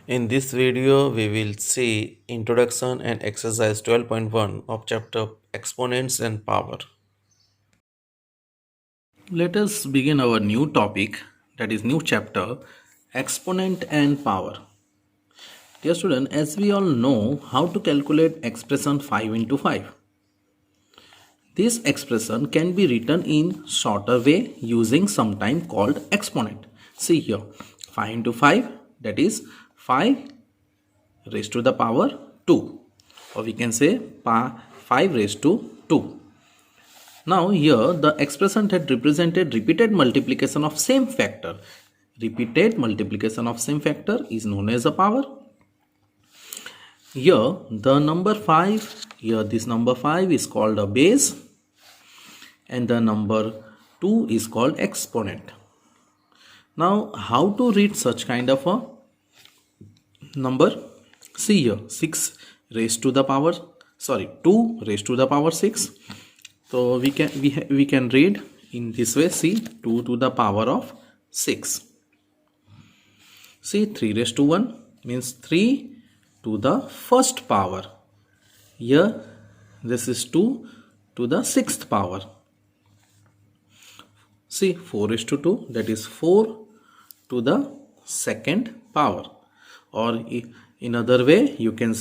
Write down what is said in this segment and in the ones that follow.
In this video, we will see introduction and exercise 12.1 of chapter exponents and power. Let us begin our new topic, that is new chapter, exponent and power. Dear student, as we all know how to calculate expression 5 into 5. This expression can be written in shorter way using sometime called exponent. See here, 5 into 5, that is 5 raised to the power 2, or we can say 5 raised to 2. Now here the expression that represented repeated multiplication of same factor. Repeated multiplication of same factor is known as a power. Here the number 5, here this number 5 is called a base, and the number 2 is called exponent. Now how to read such kind of a number? See here, 6 raised to the power 2 raised to the power 6. So we can read in this way. See, 2 to the power of 6. See, 3 raised to 1 means 3 to the first power. Here this is 2 to the sixth power. See, 4 raised to 2, that is 4 to the second power, or in other way you can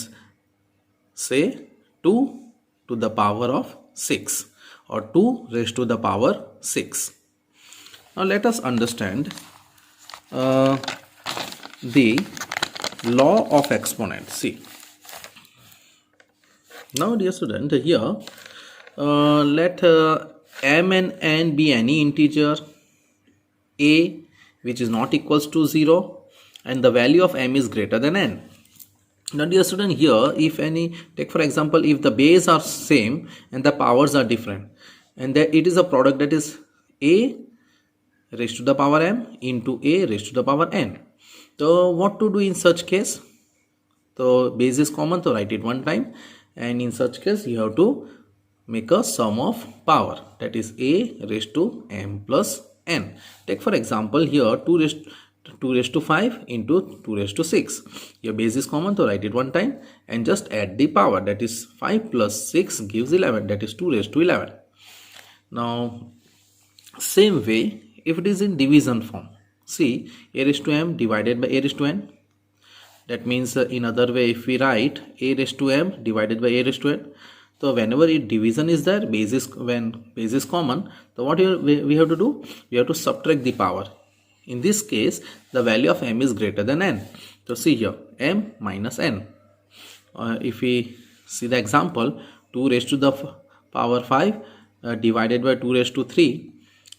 say 2 to the power of 6, or 2 raised to the power 6. Now let us understand the law of exponent. See, now dear student, here let m and n be any integer a which is not equals to 0, and the value of m is greater than n. Now dear student, here if any, take for example, if the base are same and the powers are different, and that it is a product, that is a raised to the power m into a raised to the power n. So what to do in such case? So base is common, so write it one time, and in such case you have to make a sum of power, that is a raised to m plus n. Take for example here 2 raised to 5 into 2 raised to 6. Your base is common, so write it one time and just add the power, that is 5 plus 6 gives 11, that is 2 raised to 11. Now same way if it is in division form, see, a raised to m divided by a raised to n. That means in other way if we write a raised to m divided by a raised to n, so whenever division is there, when base is common, so what we have to do? We have to subtract the power. In this case, the value of m is greater than n. So see here, m minus n. If we see the example, 2 raised to the power 5 divided by 2 raised to 3.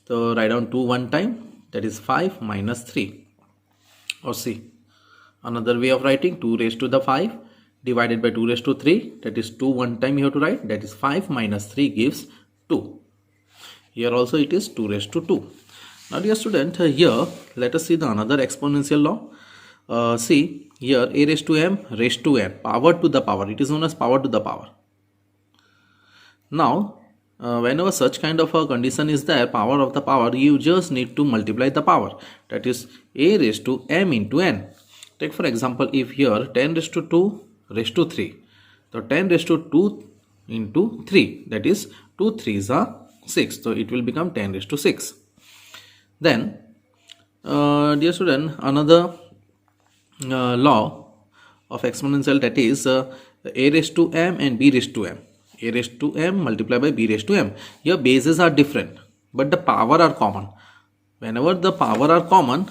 So write down 2 one time, that is 5 minus 3. Or see, another way of writing, 2 raised to the 5 divided by 2 raised to 3, that is 2 one time you have to write, that is 5 minus 3 gives 2. Here also it is 2 raised to 2. Now dear student, here let us see the another exponential law. See here, a raised to m raised to n, power to the power, it is known as power to the power. Now whenever such kind of a condition is there, power of the power, you just need to multiply the power, that is a raised to m into n. Take for example, if here 10 raised to 2 raised to 3, so 10 raised to 2 into 3, that is 2 3s are 6, so it will become 10 raised to 6. Then dear student, another law of exponential, that is a raised to m and b raised to m. A raised to m multiplied by b raised to m. Here bases are different but the power are common. Whenever the power are common,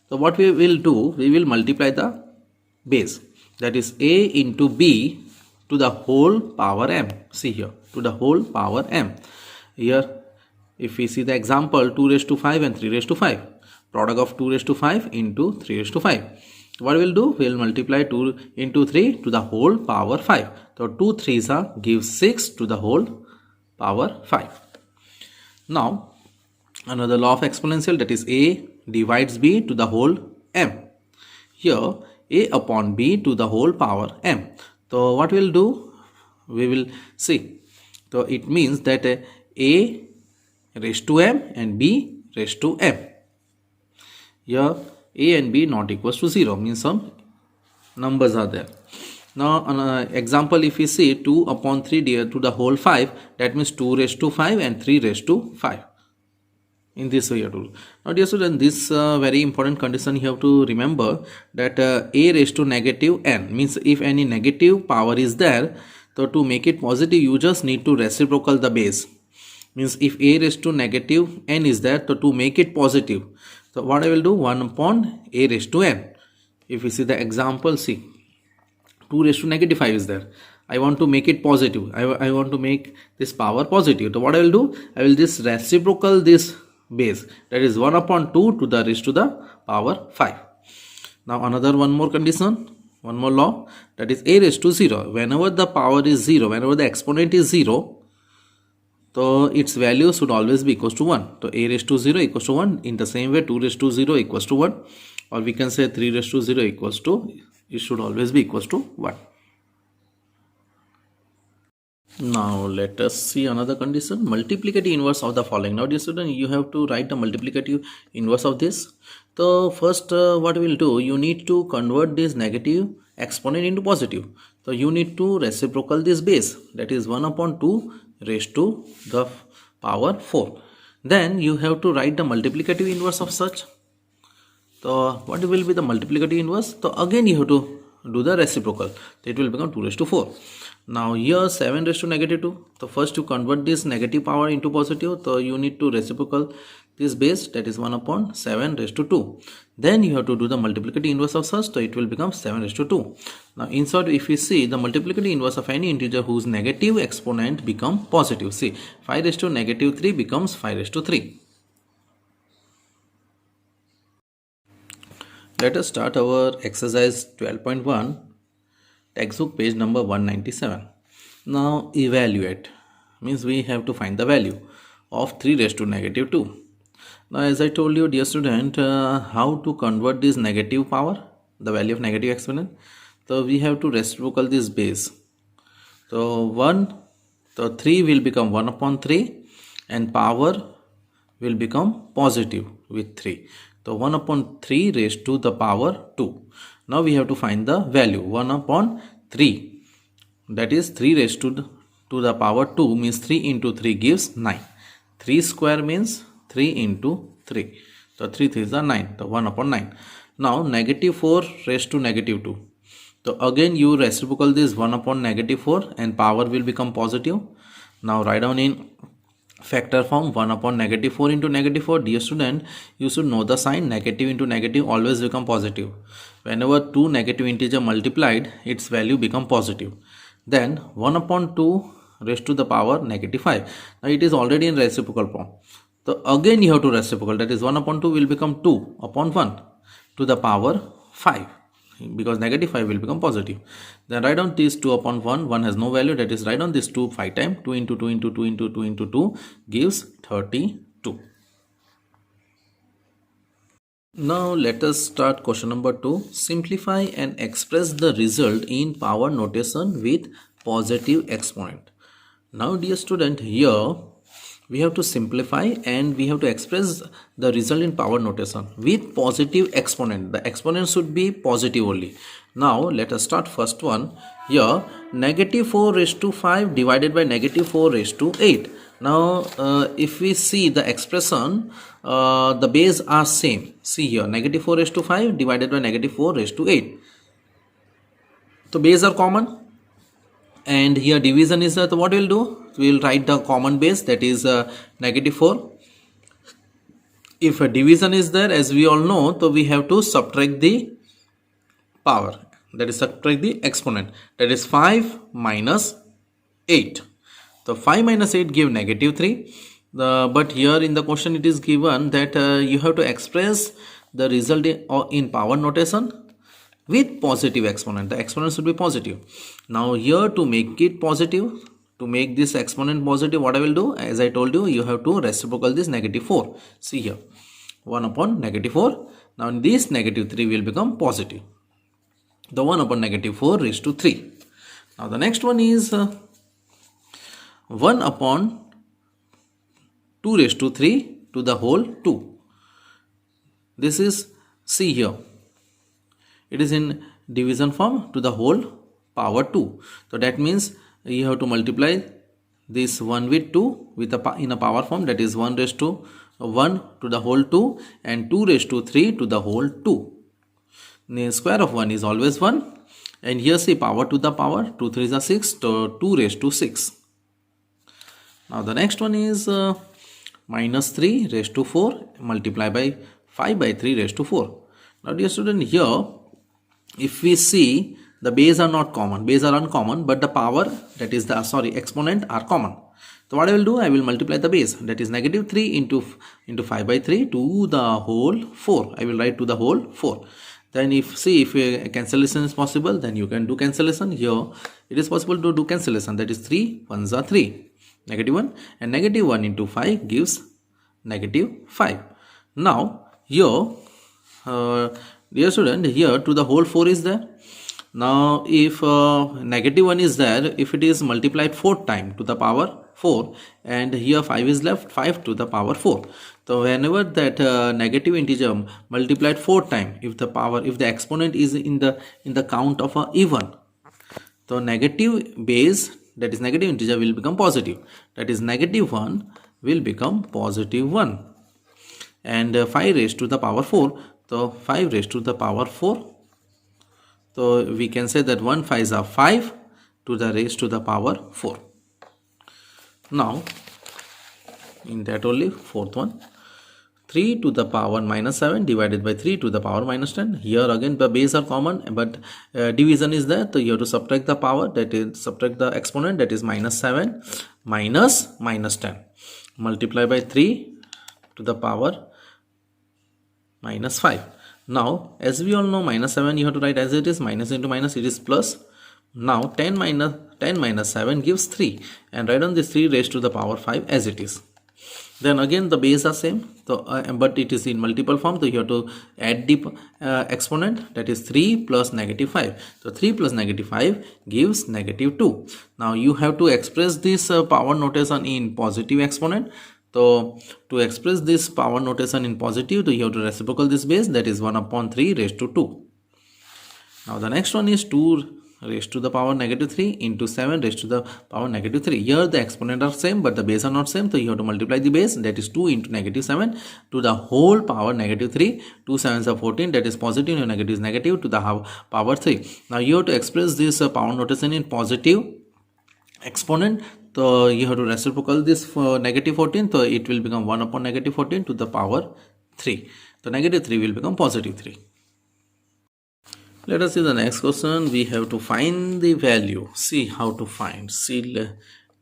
so what we will do, we will multiply the base, that is a into b to the whole power m. See here, to the whole power m. Here if we see the example, 2 raised to 5 and 3 raised to 5, product of 2 raised to 5 into 3 raised to 5. What we will do, we will multiply 2 into 3 to the whole power 5. So 2 3s are gives 6 to the whole power 5. Now another law of exponential, that is a divides b to the whole m. Here a upon b to the whole power m. So what we will do, we will see, so it means that a raised to m and b raised to m. Here a and b not equals to 0, means some numbers are there. Now example, if we see 2 upon 3 to the whole 5, that means 2 raised to 5 and 3 raised to 5. In this way you have to do. Now dear student, this very important condition you have to remember, that a raised to negative n means if any negative power is there, so to make it positive you just need to reciprocal the base. Means if a raised to negative n is there, so to make it positive, so what I will do, 1 upon a raised to n. If you see the example, see 2 raised to negative 5 is there. I want to make it positive. I want to make this power positive. So what I will do, I will just reciprocal this base, that is 1 upon 2 to the raised to the power 5. Now another one more condition, one more law, that is a raised to 0. Whenever the power is 0, whenever the exponent is 0, so its value should always be equals to 1. So a raised to 0 equals to 1. In the same way 2 raised to 0 equals to 1, or we can say 3 raised to 0 equals to, it should always be equals to 1. Now let us see another condition, multiplicative inverse of the following. Now dear student, you have to write the multiplicative inverse of this. So first what we will do, you need to convert this negative exponent into positive. So you need to reciprocal this base, that is 1 upon 2 raised to the power 4. Then you have to write the multiplicative inverse of such. So what will be the multiplicative inverse? So again you have to do the reciprocal, so it will become 2 raised to 4. Now here 7 raised to negative 2. So first to convert this negative power into positive, so you need to reciprocal this base, that is 1 upon 7 raised to 2. Then you have to do the multiplicative inverse of such, so it will become 7 raised to 2. Now insert, if we see the multiplicative inverse of any integer whose negative exponent become positive, see 5 raised to negative 3 becomes 5 raised to 3. Let us start our exercise 12.1, textbook page number 197. Now evaluate means we have to find the value of 3 raised to negative 2. Now as I told you dear student, how to convert this negative power, the value of negative exponent. So we have to reciprocal this base. So 3 will become 1 upon 3 and power will become positive with 3. So 1 upon 3 raised to the power 2. Now we have to find the value 1 upon 3, that is 3 raised to the power 2 means 3 into 3 gives 9. 3 square means 3 into 3. So 3 3 is 9. So 1 upon 9. Now negative 4 raised to negative 2. So again you reciprocal this 1 upon negative 4 and power will become positive. Now write down in factor form 1 upon negative 4 into negative 4. Dear student, you should know the sign, negative into negative always become positive. Whenever two negative integer multiplied, its value become positive. Then 1 upon 2 raised to the power negative 5. Now it is already in reciprocal form. So again you have to reciprocal, that is 1 upon 2 will become 2 upon 1 to the power 5, because negative 5 will become positive. Then write down this 2 upon 1, 1 has no value, that is write down this 2 5 times, 2 into 2 into 2 into 2 into 2 gives 32. Now let us start question number 2. Simplify and express the result in power notation with positive exponent. Now dear student, here we have to simplify and we have to express the result in power notation with positive exponent. The exponent should be positive only. Now let us start first one. Here negative 4 raised to 5 divided by negative 4 raised to 8. Now if we see the expression, the base are same. See here, negative 4 raised to 5 divided by negative 4 raised to 8. So base are common. And here division is that, what we'll do, we'll write the common base, that is negative 4. If a division is there, as we all know, so we have to subtract the power, that is subtract the exponent, that is 5 minus 8. So 5 minus 8 give negative 3. But here in the question it is given that you have to express the result in power notation with positive exponent. The exponent should be positive. Now here to make it positive, to make this exponent positive, what I will do, as I told you, you have to reciprocal this negative 4. See here, 1 upon negative 4. Now this negative 3 will become positive. The 1 upon negative 4 raised to 3. Now the next one is 1 upon 2 raised to 3 to the whole 2. This is, see here, it is in division form to the whole power 2. So that means you have to multiply this 1 with 2 with in a power form, that is 1 raised to 1 to the whole 2 and 2 raised to 3 to the whole 2. The square of 1 is always 1, and here see power to the power, 2 3s are 6, so 2 raised to 6. Now the next one is minus 3 raised to 4 multiply by 5 by 3 raised to 4. Now dear student, here if we see the base are not common, base are uncommon, but the power, that is the exponent, are common. So what I will do, I will multiply the base, that is negative 3 into 5 by 3 to the whole 4. I will write to the whole 4. Then if cancellation is possible, then you can do cancellation. Here it is possible to do cancellation, that is 3 1s are 3, negative 1, and negative 1 into 5 gives negative 5. Now here dear student, here to the whole 4 is there. Now if negative 1 is there, if it is multiplied 4 times to the power 4, and here 5 is left, 5 to the power 4. So whenever that negative integer multiplied 4 times, if the exponent is in the count of a even, so negative base, that is negative integer, will become positive, that is negative 1 will become positive 1, and 5 raised to the power 4, so 5 raised to the power 4. So we can say that 1 5s are 5 to the raised to the power 4. Now in that only fourth one, 3 to the power minus 7 divided by 3 to the power minus 10. Here again the base are common, but division is there, so you have to subtract the power, that is subtract the exponent, that is minus 7 minus 10 multiply by 3 to the power minus 5. Now as we all know, minus 7 you have to write as it is, minus into minus, it is plus. Now 10 minus 7 gives 3, and write on this 3 raised to the power 5 as it is. Then again the base are same, so but it is in multiple form, so you have to add the exponent, that is 3 plus negative 5. So 3 plus negative 5 gives negative 2. Now you have to express this power notation in positive exponent. So to express this power notation in positive, so you have to reciprocal this base, that is 1 upon 3 raised to 2. Now the next one is 2 raised to the power negative 3 into 7 raised to the power negative 3. Here the exponent are same, but the base are not same, so you have to multiply the base, that is 2 into negative 7 to the whole power negative 3. 2 7s are 14, that is positive, and negative is negative to the power 3. Now you have to express this power notation in positive exponent, so you have to reciprocal this for negative 14, so it will become 1 upon negative 14 to the power 3. So negative 3 will become positive 3. Let us see the next question. We have to find the value. See how to find. See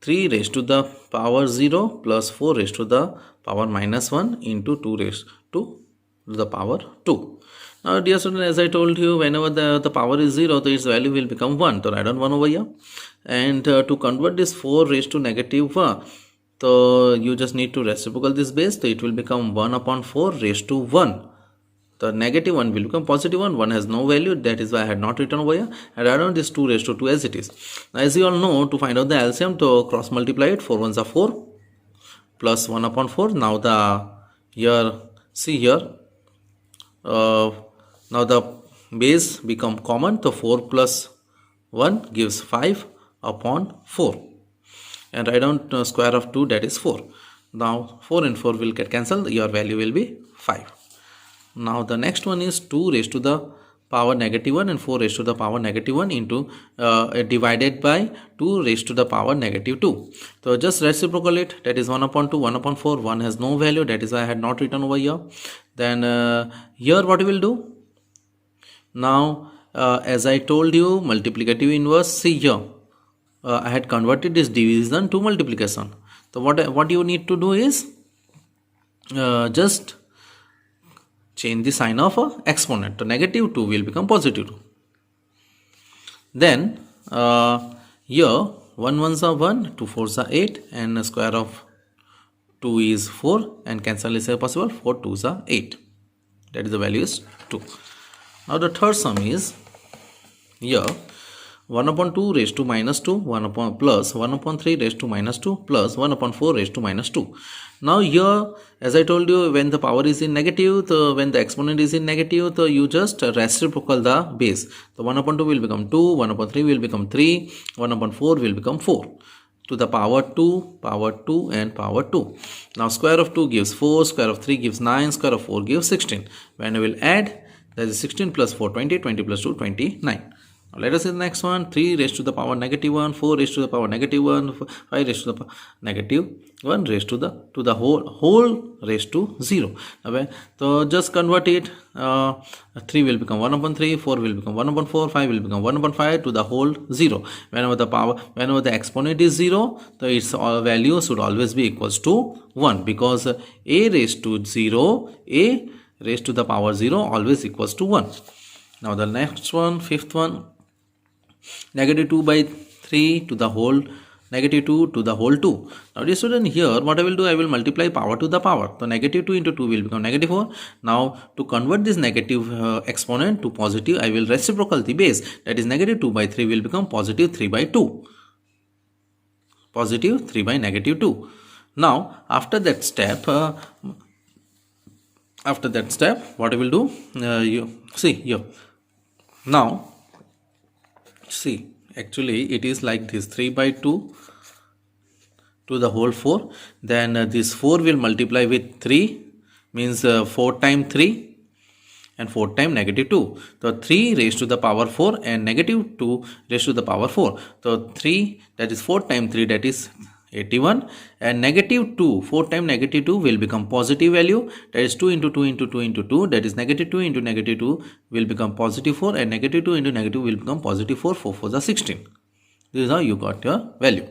3 raised to the power 0 plus 4 raised to the power minus 1 into 2 raised to the power 2. Now dear student, as I told you, whenever the power is 0, so its value will become 1. So write down 1 over here. And to convert this 4 raised to negative 1, so you just need to reciprocal this base, so it will become 1 upon 4 raised to 1. The negative 1 will become positive 1. 1 has no value, that is why I had not written over here. And write down this 2 raised to 2 as it is. Now as you all know, to find out the LCM, to cross multiply it, 4 1s are 4 plus 1 upon 4. Now the here, see here, now the base become common, so 4 plus 1 gives 5 upon 4, and write down square of 2, that is 4. Now 4 and 4 will get cancelled, your value will be 5. Now the next one is 2 raised to the power negative 1 and 4 raised to the power negative 1 into divided by 2 raised to the power negative 2. So just reciprocal it, that is 1 upon 2, 1 upon 4. 1 has no value, that is why I had not written over here. Then here what we will do now, as I told you, multiplicative inverse. See here, I had converted this division to multiplication. So what you need to do is just change the sign of exponent. So negative 2 will become positive 2. Then here 1 1s are 1, 2 4s are 8, and the square of 2 is 4, and cancel is possible. 4 2s are 8. That is the value is 2. Now the third sum is here 1 upon 2 raised to minus 2, 1 upon plus 1 upon 3 raised to minus 2 plus 1 upon 4 raised to minus 2. Now here, as I told you, when the power is in negative, when the exponent is in negative, you just reciprocal the base. So 1 upon 2 will become 2, 1 upon 3 will become 3, 1 upon 4 will become 4. To the power 2 and power 2. Now square of 2 gives 4, square of 3 gives 9, square of 4 gives 16. When I will add, that is 16 plus 4, 20, 20 plus 2, 29. Now let us see the next one. 3 raised to the power negative 1, 4 raised to the power negative 1, 5 raised to the power negative 1 raised to the whole raised to 0. Okay. So just convert it. 3 will become 1 upon 3, 4 will become 1 upon 4, 5 will become 1 upon 5 to the whole 0. Whenever the exponent is 0, so its value should always be equals to 1, because a raised to 0, a raised to the power 0 always equals to 1. Now the next one, fifth one, negative 2 by 3 to the whole negative 2 to the whole 2. Now dear student, here what I will do, I will multiply power to the power. So negative 2 into 2 will become negative 4. Now to convert this negative exponent to positive, I will reciprocal the base. That is negative 2 by 3 will become positive 3 by 2. Positive 3 by negative 2. Now after that step, what I will do, you see here. Now see, actually it is like this, 3 by 2 to the whole 4. Then this 4 will multiply with 3, means 4 times 3 and 4 times negative 2. So 3 raised to the power 4 and negative 2 raised to the power 4. So 3, that is 4 times 3, that is 81, and negative 2, 4 times negative 2 will become positive value, that is 2 into 2 into 2 into 2, that is negative 2 into negative 2 will become positive 4, and negative 2 into negative will become positive 4, 4 4 is 16. This is how you got your value.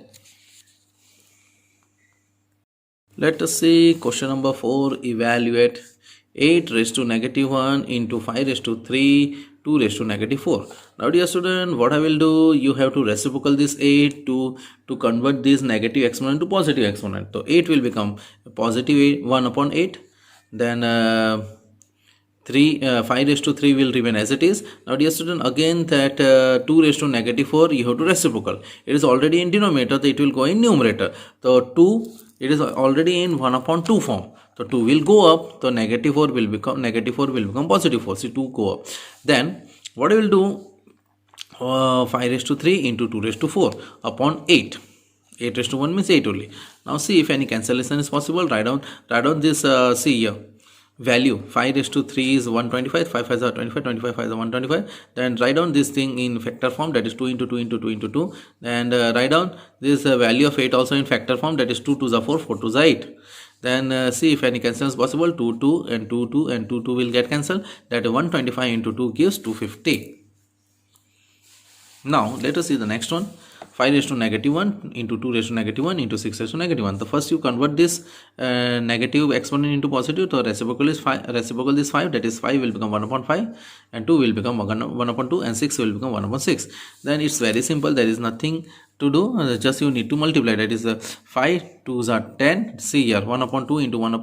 Let us see question number 4. Evaluate 8 raised to negative 1 into 5 raised to 3, 2 raised to negative 4. Now dear student, what I will do, you have to reciprocal this 8 to convert this negative exponent to positive exponent. So 8 will become positive 8, 1 upon 8. Then 5 raised to 3 will remain as it is. Now dear student, again that 2 raised to negative 4, you have to reciprocal. It is already in denominator, so it will go in numerator. So 2, it is already in 1 upon 2 form. So 2 will go up, so negative 4 will become positive 4. So 2 go up. Then what I will do, 5 raised to 3 into 2 raised to 4 upon 8. 8 raised to 1 means 8 only. Now see if any cancellation is possible. Write down this, see here, value 5 raised to 3 is 125, 5 5 are 25, 25 5 are 125. Then write down this thing in factor form, that is 2 into 2 into 2 into 2. And write down this value of 8 also in factor form, that is 2 2 is 4, 4 2 is 8. Then see if any cancel is possible. 2 2 and 2 2 and 2 2 will get cancelled. That 125 into 2 gives 250. Now let us see the next one. 5 raised to negative 1 into 2 raised to negative 1 into 6 raised to negative 1. The first you convert this negative exponent into positive. So reciprocal is 5. Reciprocal is 5. That is 5 will become 1 upon 5, and 2 will become 1 upon 2, and 6 will become 1 upon 6. Then it's very simple. There is nothing to do. Just you need to multiply. That is 5 2s are 10. See here, 1 upon 2 into 1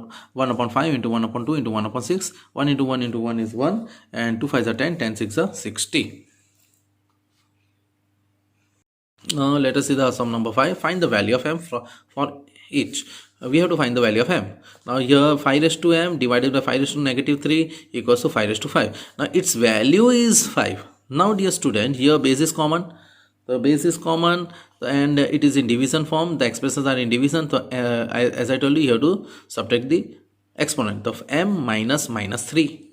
upon 5 into 1 upon 2 into 1 upon 6. 1 into 1 into 1 is 1, and 2 5s are 10. 10 6 are 60. Now let us see the sum number 5. Find the value of m for each. We have to find the value of m. Now here 5 raised to m divided by 5 raised to negative 3 equals to 5 raised to 5. Now its value is 5. Now dear student, here base is common. The base is common and it is in division form. The expressions are in division. So as I told you have to subtract the exponent of m minus 3.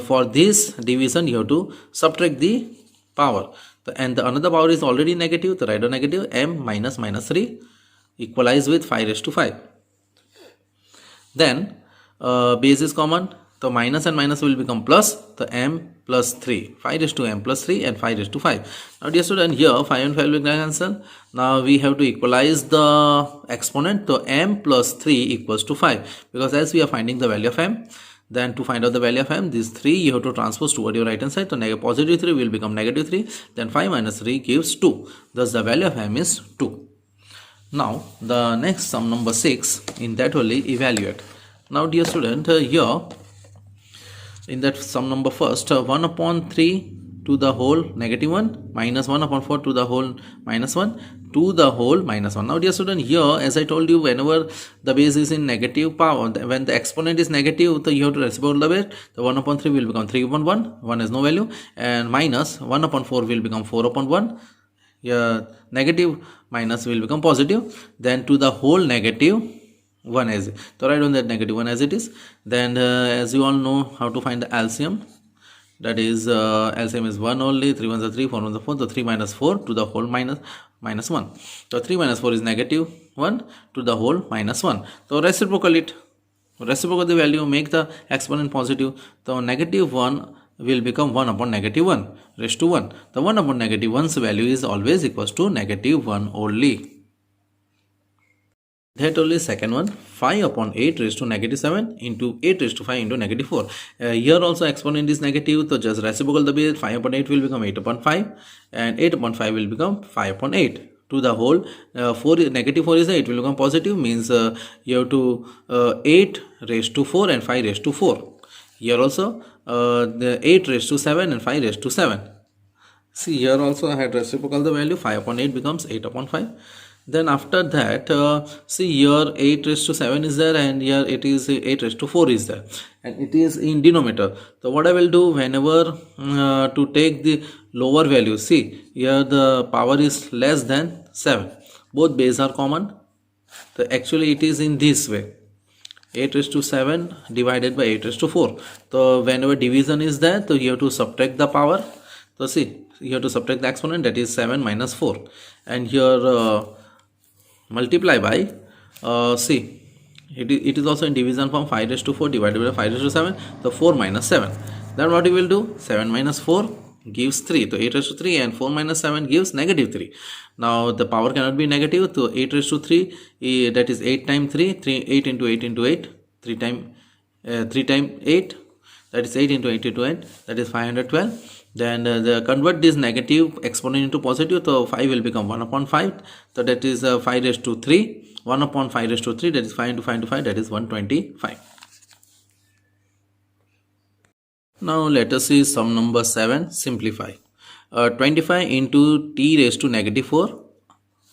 For this division you have to subtract the power. And the another power is already negative, so write down negative. M minus 3 equalize with 5 raised to 5. Then base is common, so minus and minus will become plus, so m plus 3, 5 raised to m plus 3 and 5 raised to 5. Now dear student, here 5 and 5 will cancel. Now we have to equalize the exponent, so m plus 3 equals to 5, because as we are finding the value of m, then to find out the value of m, this 3 you have to transpose toward your right hand side. So positive 3 will become negative 3. Then 5 minus 3 gives 2. Thus the value of m is 2. Now the next sum number 6, in that only evaluate. Now dear student, here in that sum number first, 1 upon 3 to the whole negative 1 minus 1 upon 4 to the whole minus 1 to the whole minus 1. Now dear student, here as I told you, whenever the base is in negative power, when the exponent is negative, so you have to reciprocal the base. The 1 upon 3 will become 3 upon 1, 1 has no value, and minus 1 upon 4 will become 4 upon 1. Negative minus will become positive, then to the whole negative 1 as it. So write on that negative 1 as it is. Then as you all know how to find the LCM, that is LCM is 1 only, 3 ones are 3, 4 ones are 4, so 3 minus 4 to the whole minus 1. So 3 minus 4 is negative 1 to the whole minus 1. So reciprocal the value, make the exponent positive. So negative 1 will become 1 upon negative 1 raised to 1. The 1 upon negative 1's value is always equals to negative 1 only. That only second one, 5 upon 8 raised to negative 7 into 8 raised to 5 into negative 4. Here also exponent is negative, so just reciprocal the base. 5 upon 8 will become 8 upon 5, and 8 upon 5 will become 5 upon 8 to the whole. Negative 4 is there, it will become positive, means you have to 8 raised to 4 and 5 raised to 4. Here also the 8 raised to 7 and 5 raised to 7. See, here also I had reciprocal the value, 5 upon 8 becomes 8 upon 5. Then after that, see here 8 raised to 7 is there, and here it is 8 raised to 4 is there, and it is in denominator. So what I will do, whenever to take the lower value, see here the power is less than 7, both base are common. So actually it is in this way, 8 raised to 7 divided by 8 raised to 4. So whenever division is there, so you have to subtract the power. So see, you have to subtract the exponent, that is 7 minus 4, and here multiply by see, it is also in division form, 5 raised to 4 divided by 5 raised to 7, so 4 minus 7. Then what you will do, 7 minus 4 gives 3, so 8 raised to 3, and 4 minus 7 gives negative 3. Now the power cannot be negative, so 8 raised to 3, that is 8 times 3, 8 into 8 into 8, 3 times 8, that is 8 into 8 into 8, that is 512. Then convert this negative exponent into positive, so 5 will become 1 upon 5, so that is 5 raised to 3, 1 upon 5 raised to 3, that is 5 into 5 into 5, that is 125. Now let us see sum number 7, simplify. 25 into t raised to negative 4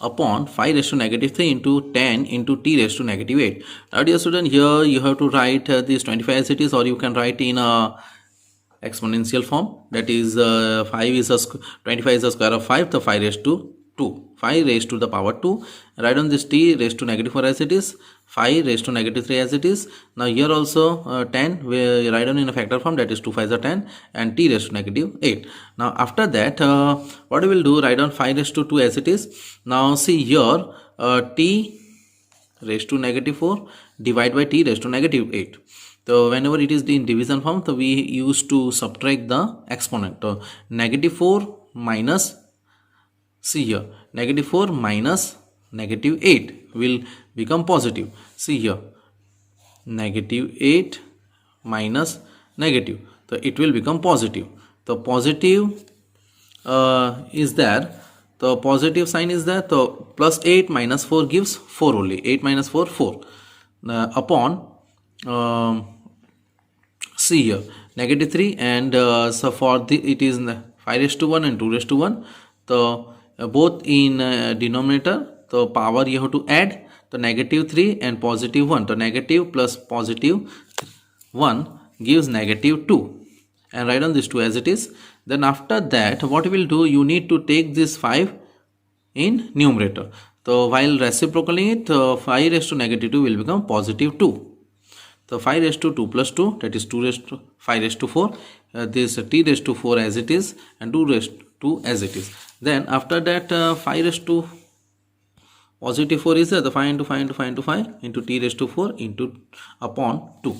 upon 5 raised to negative 3 into 10 into t raised to negative 8. Now dear student, here you have to write this 25 as it is, or you can write in a exponential form, that is 25 is the square of 5, so 5 raised to 2, 5 raised to the power 2. Write on this t raised to negative 4 as it is, 5 raised to negative 3 as it is. Now here also 10 we write on in a factor form, that is 2 5s are 10, and t raised to negative 8. Now after that what we will do, write on 5 raised to 2 as it is. Now see here t raised to negative 4 divide by t raised to negative 8. So whenever it is in division form, so we used to subtract the exponent. So negative 4 minus, see here, negative 4 minus negative 8 will become positive. See here, negative 8 minus negative, so it will become positive. The positive is there, the positive sign is there, so plus 8 minus 4 gives 4 only, 8 minus 4, 4 upon see here negative 3, and so for the it is 5 raised to 1 and 2 raised to 1, so both in denominator, so power you have to add, the negative 3 and positive 1, so negative plus positive 1 gives negative 2, and write on this 2 as it is. Then after that what you will do, you need to take this 5 in numerator, so while reciprocaling it, 5 raised to negative 2 will become positive 2. So 5 raised to 2 plus 2, that is 2 raised to 5 raised to 4, this t raised to 4 as it is, and 2 raised to 2 as it is. Then after that 5 raised to positive 4 is there, the 5 into 5 into 5 into 5 into t raised to 4 into upon 2.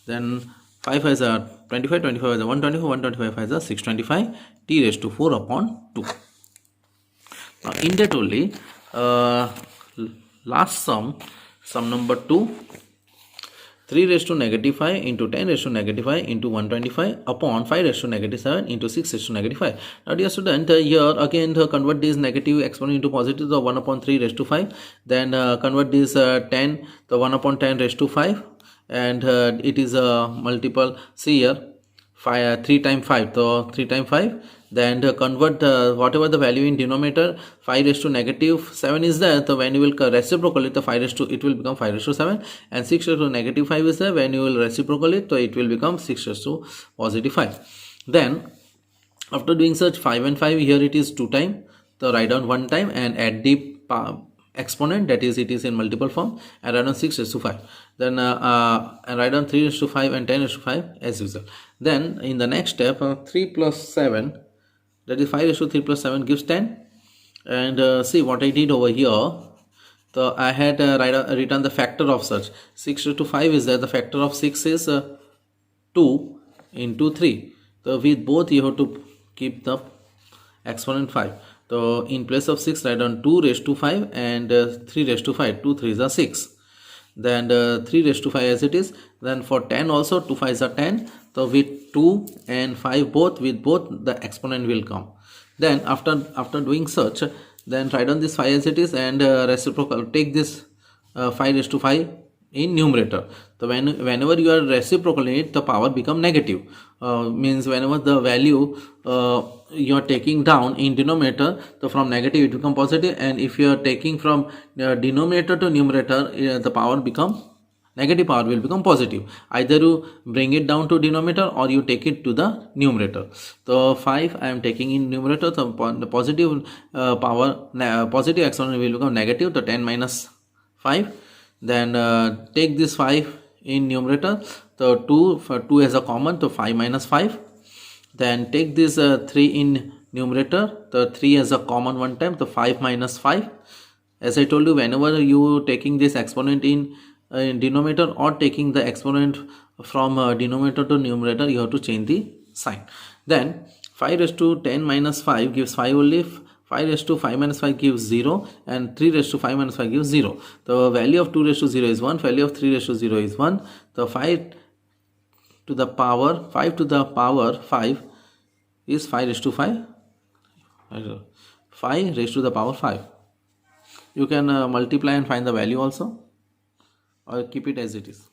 Then 5 5s are 25, 25 is 125, 125 is 625, t raised to 4 upon 2. Now in that only last sum number 2, 3 raised to negative 5 into 10 raised to negative 5 into 125 upon 5 raised to negative 7 into 6 raised to negative 5. Now dear student, here again convert this negative exponent into positive, the 1 upon 3 raised to 5. Then convert this 10, the 1 upon 10 raised to 5, and it is a multiple. See here 3 times 5, so 3 times 5, then convert whatever the value in denominator 5 raised to negative 7 is there, so when you will reciprocal it, the 5 raised to, it will become 5 raised to 7, and 6 raised to negative 5 is there, when you will reciprocal it, so it will become 6 raised to positive 5. Then after doing such 5 and 5, here it is 2 time, so write down 1 time and add the exponent, that is it is in multiple form, and write down 6 raised to 5. Then and write down 3 raised to 5 and 10 raised to 5 as usual. Then in the next step 3 plus 7, that is 5 raised to 3 plus 7 gives 10. And see what I did over here. So I had written the factor of such 6 raised to 5 is there, the factor of 6 is 2 into 3. So with both you have to keep the exponent 5. So in place of 6 write down 2 raised to 5 and 3 raised to 5. 2 3s are 6. Then 3 raised to 5 as it is. Then for 10 also 2 5s are 10. So with 2 and 5 both, with both the exponent will come. Then after doing such, then write down this 5 as it is and reciprocal, take this 5 raised to 5 in numerator. So whenever you are reciprocating it, the power become negative. Means whenever the value you are taking down in denominator, so from negative it become positive, and if you are taking from denominator to numerator, the power become negative, power will become positive. Either you bring it down to denominator or you take it to the numerator. So 5 I am taking in numerator, so the positive positive exponent will become negative, so 10 minus 5. Then take this 5 in numerator, so 2 for 2 as a common, so 5 minus 5. Then take this 3 in numerator, the 3 as a common one time, so 5 minus 5. As I told you, whenever you taking this exponent in denominator or taking the exponent from denominator to numerator, you have to change the sign. Then 5 raised to 10 minus 5 gives 5 only. 5 raised to 5 minus 5 gives 0, and 3 raised to 5 minus 5 gives 0. The value of 2 raised to 0 is 1, value of 3 raised to 0 is 1. The 5 to the power 5 is 5 raised to 5. 5 raised to the power 5. You can multiply and find the value also, or keep it as it is.